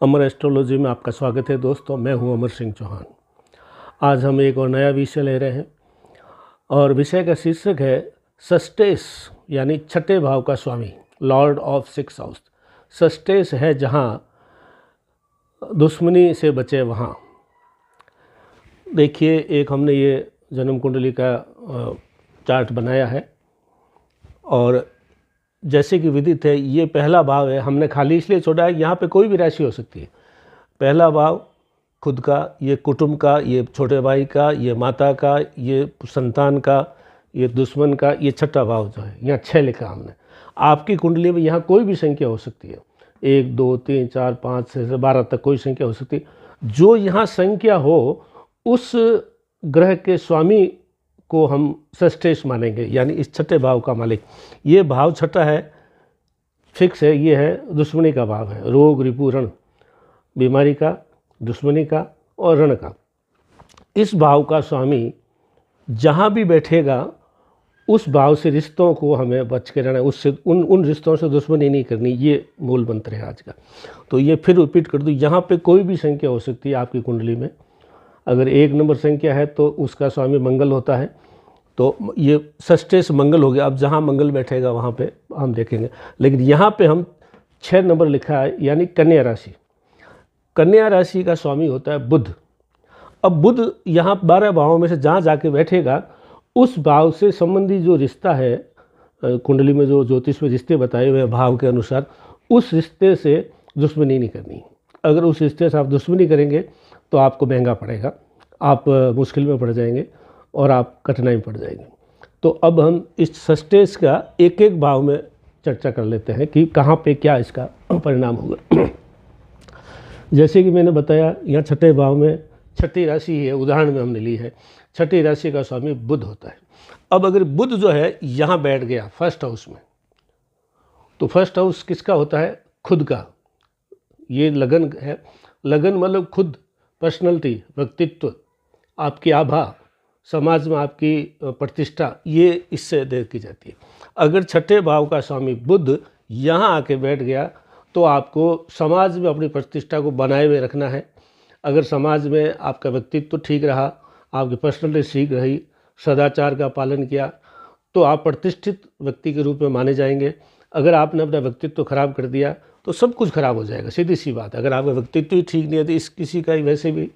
अमर astrology में आपका स्वागत है दोस्तों। मैं हूं अमर सिंह चौहान। आज हम एक और नया विषय ले रहे हैं और विषय का शीर्षक है सस्टेस, यानी छठे भाव का स्वामी, लॉर्ड ऑफ सिक्स हाउस। सस्टेस है जहां दुश्मनी से बचे वहां। देखिए, एक हमने ये जन्म कुंडली का चार्ट बनाया है और जैसे कि विदित है ये पहला भाव है। हमने खाली इसलिए छोड़ा है, यहाँ पे कोई भी राशि हो सकती है। पहला भाव खुद का, ये कुटुंब का, ये छोटे भाई का, ये माता का, ये संतान का, ये दुश्मन का, ये छठा भाव जो है यहाँ 6 लिखा हमने। आपकी कुंडली में यहाँ कोई भी संख्या हो सकती है, 1 2 3 4 5 6 से 12 तक कोई संख्या हो सकती है। जो यहाँ संख्या हो उस ग्रह के स्वामी को हम सस्टेस मानेंगे, यानी इस छठे भाव का मालिक। ये भाव छठा है, फिक्स है, ये है दुश्मनी का भाव है। रोग, रिपु, रण, बीमारी का, दुश्मनी का और रण का। इस भाव का स्वामी जहाँ भी बैठेगा उस भाव से रिश्तों को हमें बच के रहना है, उससे उन रिश्तों से दुश्मनी नहीं करनी। ये मूल मंत्र है आज का। तो ये फिर रिपीट कर दूँ, यहाँ पे कोई भी संख्या हो सकती है आपकी कुंडली में। अगर 1 नंबर संख्या है तो उसका स्वामी मंगल होता है, तो ये सस्टेस मंगल हो गया। अब जहाँ मंगल बैठेगा वहाँ पे हम देखेंगे। लेकिन यहाँ पे हम 6 नंबर लिखा है, यानी कन्या राशि। कन्या राशि का स्वामी होता है बुध। अब बुध यहाँ 12 भावों में से जहाँ जाके बैठेगा उस भाव से संबंधी जो रिश्ता है, कुंडली में जो ज्योतिष में रिश्ते बताए हुए भाव के अनुसार, उस रिश्ते से दुश्मनी नहीं करनी। अगर उस रिश्ते से आप दुश्मनी करेंगे तो आपको महंगा पड़ेगा, आप मुश्किल में पड़ जाएंगे और आप कठिनाई में पड़ जाएंगे। तो अब हम इस सस्टेस का एक एक भाव में चर्चा कर लेते हैं कि कहाँ पे क्या इसका परिणाम होगा। जैसे कि मैंने बताया, यहाँ छठे भाव में छठी राशि है, उदाहरण में हमने ली है। छठी राशि का स्वामी बुध होता है। अब अगर बुध जो है यहाँ बैठ गया फर्स्ट हाउस में, तो फर्स्ट हाउस किसका होता है? खुद का। ये लगन है। लगन मतलब खुद, पर्सनैलिटी, व्यक्तित्व, आपकी आभा, समाज में आपकी प्रतिष्ठा, ये इससे देखी जाती है। अगर छठे भाव का स्वामी बुध यहाँ आके बैठ गया तो आपको समाज में अपनी प्रतिष्ठा को बनाए हुए रखना है। अगर समाज में आपका व्यक्तित्व ठीक रहा, आपकी पर्सनैलिटी ठीक रही, सदाचार का पालन किया, तो आप प्रतिष्ठित व्यक्ति के रूप में माने जाएंगे। अगर आपने अपना व्यक्तित्व खराब कर दिया तो सब कुछ खराब हो जाएगा, सीधी सी बात। अगर आपका व्यक्तित्व ही ठीक नहीं है तो इस किसी का ही वैसे भी।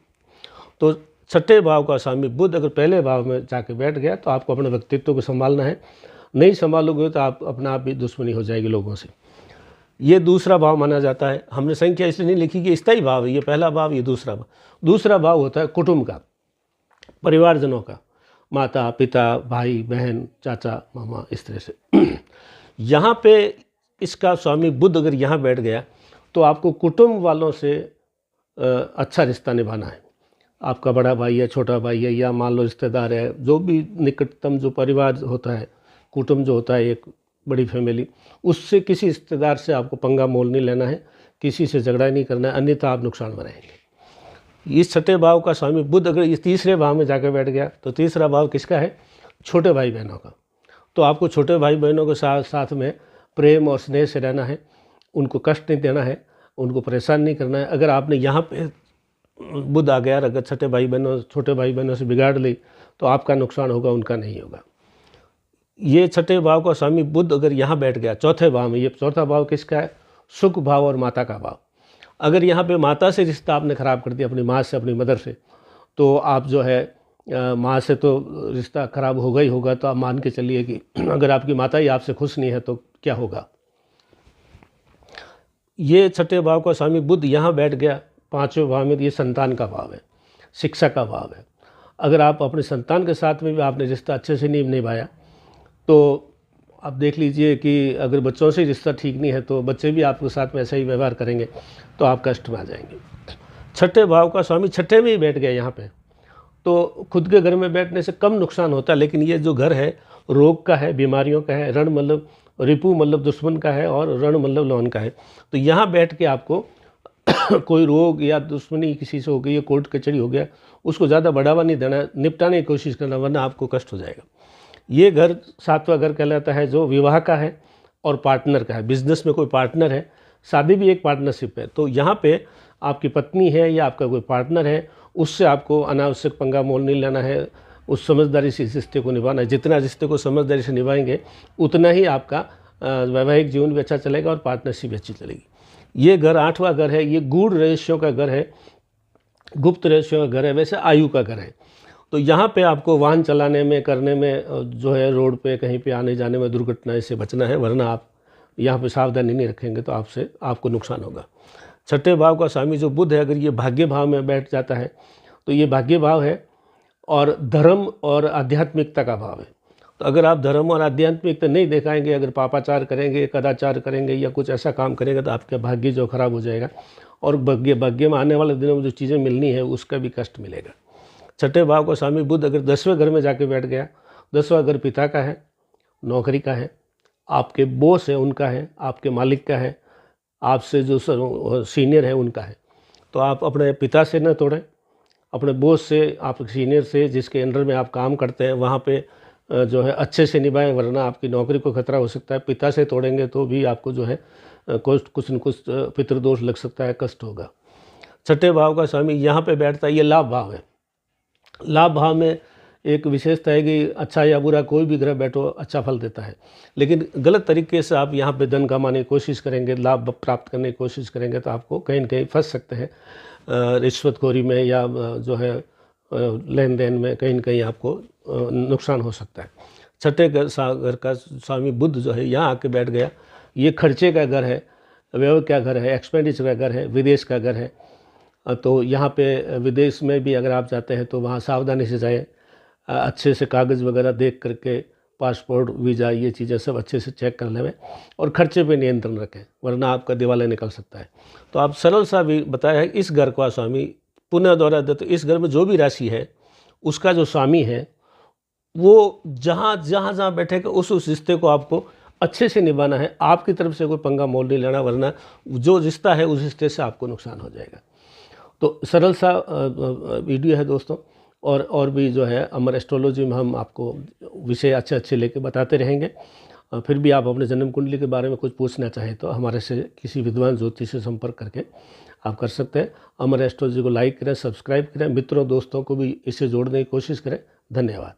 तो छठे भाव का स्वामी बुध अगर पहले भाव में जाके बैठ गया तो आपको अपने व्यक्तित्व को संभालना है। नहीं संभालोगे तो आप अपना आप भी दुश्मनी हो जाएगी लोगों से। ये दूसरा भाव माना जाता है। हमने संख्या इसलिए नहीं लिखी कि स्थायी भाव है, ये पहला भाव, ये दूसरा भाव। दूसरा भाव होता है कुटुंब का, परिवारजनों का, माता पिता, भाई बहन, चाचा मामा, इस तरह से। यहाँ पे इसका स्वामी बुध अगर यहाँ बैठ गया तो आपको कुटुंब वालों से अच्छा रिश्ता निभाना है। आपका बड़ा भाई है, छोटा भाई है, या मान लो रिश्तेदार है, जो भी निकटतम जो परिवार होता है, कुटुंब जो होता है, एक बड़ी फैमिली, उससे किसी रिश्तेदार से आपको पंगा मोल नहीं लेना है, किसी से झगड़ा नहीं करना है, अन्यथा आप नुकसान में रहेंगे। इस छठे भाव का स्वामी बुध अगर इस तीसरे भाव में जाकर बैठ गया तो तीसरा भाव किसका है? छोटे भाई बहनों का। तो आपको छोटे भाई बहनों के साथ में प्रेम और स्नेह से रहना है, उनको कष्ट नहीं देना है, उनको परेशान नहीं करना है। अगर आपने यहाँ पे बुध आ गया, अगर छोटे भाई बहनों से बिगाड़ ली तो आपका नुकसान होगा, उनका नहीं होगा। ये छठे भाव का स्वामी बुध अगर यहाँ बैठ गया चौथे भाव में, ये चौथा भाव किसका है? सुख भाव और माता का भाव। अगर यहाँ पे माता से रिश्ता आपने ख़राब कर दिया, अपनी माँ से, अपनी मदर से, तो आप जो है माँ से तो रिश्ता खराब होगा ही होगा। तो आप मान के चलिए कि अगर आपकी माता ही आपसे खुश नहीं है तो क्या होगा। ये छठे भाव का स्वामी बुध यहाँ बैठ गया पाँचवें भाव में, ये संतान का भाव है, शिक्षा का भाव है। अगर आप अपने संतान के साथ में भी आपने रिश्ता अच्छे से नहीं निभाया तो आप देख लीजिए कि अगर बच्चों से रिश्ता ठीक नहीं है तो बच्चे भी आपके साथ में ऐसा ही व्यवहार करेंगे, तो आप कष्ट में आ जाएंगे। छठे भाव का स्वामी छठे में ही बैठ गया यहाँ पे, तो खुद के घर में बैठने से कम नुकसान होता है। लेकिन ये जो घर है रोग का है, बीमारियों का है, रण मतलब रिपु मतलब दुश्मन का है, और रण मतलब लौन का है। तो यहाँ बैठ के आपको कोई रोग या दुश्मनी किसी से हो गई, या कोर्ट कचहरी हो गया, उसको ज़्यादा बढ़ावा नहीं देना, निपटाने की कोशिश करना, वरना आपको कष्ट हो जाएगा। ये घर सातवां घर कहलाता है जो विवाह का है और पार्टनर का है। बिजनेस में कोई पार्टनर है, शादी भी एक पार्टनरशिप है। तो यहाँ पे आपकी पत्नी है या आपका कोई पार्टनर है, उससे आपको अनावश्यक पंगा मोल नहीं लेना है, उस समझदारी से इस रिश्ते को निभाना है। जितना रिश्ते को समझदारी से निभाएंगे उतना ही आपका वैवाहिक जीवन भी अच्छा चलेगा और पार्टनरशिप भी अच्छी चलेगी। ये घर 8वां घर है, ये गूढ़ रहस्यों का घर है, गुप्त रहस्यों का घर है, वैसे आयु का घर है। तो यहाँ पे आपको वाहन चलाने में करने में जो है रोड पे कहीं पे आने जाने में दुर्घटनाएं से बचना है, वरना आप यहाँ पे सावधानी नहीं रखेंगे तो आपको नुकसान होगा। छठे भाव का स्वामी जो बुध है, अगर ये भाग्य भाव में बैठ जाता है तो ये भाग्य भाव है और धर्म और आध्यात्मिकता का भाव है। तो अगर आप धर्म और आध्यात्मिकता नहीं दिखाएंगे, अगर पापाचार करेंगे, कदाचार करेंगे या कुछ ऐसा काम करेंगे तो आपका भाग्य जो खराब हो जाएगा और भाग्य में आने वाले दिनों में जो चीज़ें मिलनी है उसका भी कष्ट मिलेगा। छठे भाव का स्वामी बुध अगर 10वें घर में जाके बैठ गया, 10वां घर पिता का है, नौकरी का है, आपके बॉस है उनका है, आपके मालिक का है, आपसे जो सीनियर है उनका है। तो आप अपने पिता से न तोड़ें, अपने बॉस से, आप सीनियर से जिसके अंडर में आप काम करते हैं वहाँ पे जो है अच्छे से निभाएं, वरना आपकी नौकरी को खतरा हो सकता है। पिता से तोड़ेंगे तो भी आपको जो है कुछ न कुछ पितृदोष लग सकता है, कष्ट होगा। छठे भाव का स्वामी यहाँ पे बैठता है, ये लाभ भाव है। लाभ भाव में एक विशेषता है कि अच्छा या बुरा कोई भी ग्रह बैठो अच्छा फल देता है, लेकिन गलत तरीके से आप यहाँ पे धन कमाने की कोशिश करेंगे, लाभ प्राप्त करने की कोशिश करेंगे तो आपको कहीं न कहीं फंस सकते हैं रिश्वतखोरी में या जो है लेन देन में कहीं न कहीं आपको नुकसान हो सकता है। छठे घर का स्वामी बुध जो है यहाँ आके बैठ गया, ये खर्चे का घर है, व्यय का घर है, एक्सपेंडिचर का घर है, विदेश का घर है। तो यहाँ पे विदेश में भी अगर आप जाते हैं तो वहाँ सावधानी से जाएं, अच्छे से कागज़ वगैरह देख करके, पासपोर्ट, वीज़ा, ये चीज़ें सब अच्छे से चेक कर लें और खर्चे पे नियंत्रण रखें, वरना आपका दिवाला निकल सकता है। तो आप सरल सा भी बताया है, इस घर का स्वामी पुनः दोहरा दे तो इस घर में जो भी राशि है उसका जो स्वामी है वो जहाँ बैठेगा उस रिश्ते को आपको अच्छे से निभाना है। आपकी तरफ से कोई पंगा मोल नहीं लेना, वरना जो रिश्ता है उस रिश्ते से आपको नुकसान हो जाएगा। तो सरल सा वीडियो है दोस्तों, और भी जो है अमर एस्ट्रोलॉजी में हम आपको विषय अच्छे लेके बताते रहेंगे। फिर भी आप अपने जन्म कुंडली के बारे में कुछ पूछना चाहें तो हमारे से किसी विद्वान ज्योतिष से संपर्क करके आप कर सकते हैं। अमर एस्ट्रोलॉजी को लाइक करें, सब्सक्राइब करें, मित्रों दोस्तों को भी इससे जोड़ने की कोशिश करें। धन्यवाद।